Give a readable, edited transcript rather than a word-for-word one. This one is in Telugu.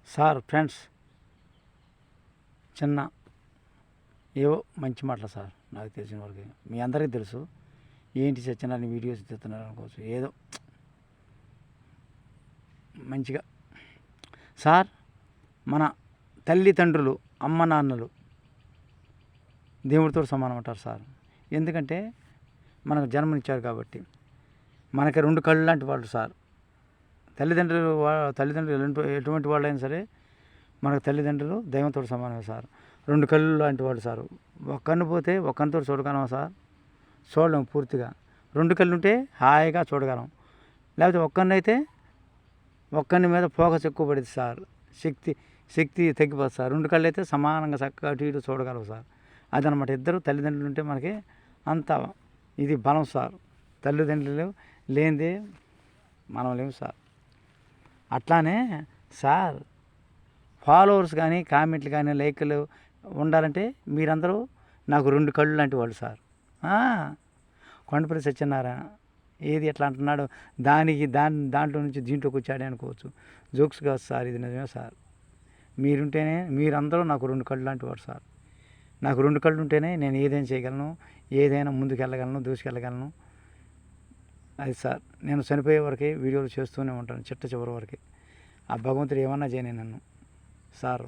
సార్ ఫ్రెండ్స్ చిన్న ఏవో మంచి మాటలు సార్, నాకు తెలిసిన వరకు మీ అందరికీ తెలుసు. ఏంటి సత్యనారాయణ వీడియోస్ తీస్తున్నారు అనుకోవచ్చు, ఏదో మంచిగా. సార్ మన తల్లిదండ్రులు అమ్మ నాన్నలు దేవుడితో సమానం అంటారు సార్. ఎందుకంటే మనకు జన్మనిచ్చారు కాబట్టి. మనకి రెండు కళ్ళు లాంటి వాళ్ళు సార్. తల్లిదండ్రులు ఎటువంటి వాళ్ళైనా సరే మనకు తల్లిదండ్రులు దైవంతో సమానమే సార్. రెండు కళ్ళు లాంటి వాళ్ళు సార్. ఒక కన్ను పోతే ఒక కన్నుతో చూడగలం సార్, చూడలేం పూర్తిగా. రెండు కళ్ళు ఉంటే హాయిగా చూడగలం. లేకపోతే ఒక్క కన్ను అయితే ఒక్క కన్ను మీద ఫోకస్ ఎక్కువ పడింది సార్, శక్తి తగ్గిపోతుంది సార్. రెండు కళ్ళు అయితే సమానంగా చక్కగా అటు ఇటు చూడగలవు సార్. అదనమాట. ఇద్దరు తల్లిదండ్రులు ఉంటే మనకి అంత ఇది బలం సార్. తల్లిదండ్రులు లేనిదే మనం లేము సార్. అట్లానే సార్ ఫాలోవర్స్ కానీ కామెంట్లు కానీ లైక్లు ఉండాలంటే మీరందరూ నాకు రెండు కళ్ళు లాంటి వాళ్ళు సార్. కొండపల్లి సత్యనారాయణ ఏది ఎట్లా అంటున్నాడు, దాంట్లో నుంచి దీంట్లోకి వచ్చాడే అనుకోవచ్చు. జోక్స్ కాదు సార్, ఇది నిజమే సార్. మీరందరూ నాకు రెండు కళ్ళు లాంటి వాడు సార్. నాకు రెండు కళ్ళు ఉంటేనే నేను ఏదైనా చేయగలను, ఏదైనా ముందుకు వెళ్ళగలను, దూసుకెళ్ళగలను. అది సార్. నేను చనిపోయే వరకే వీడియోలు చేస్తూనే ఉంటాను, చిట్ట చివరి వరకే. ఆ భగవంతుడు ఏమన్నా చేయని నన్ను సార్.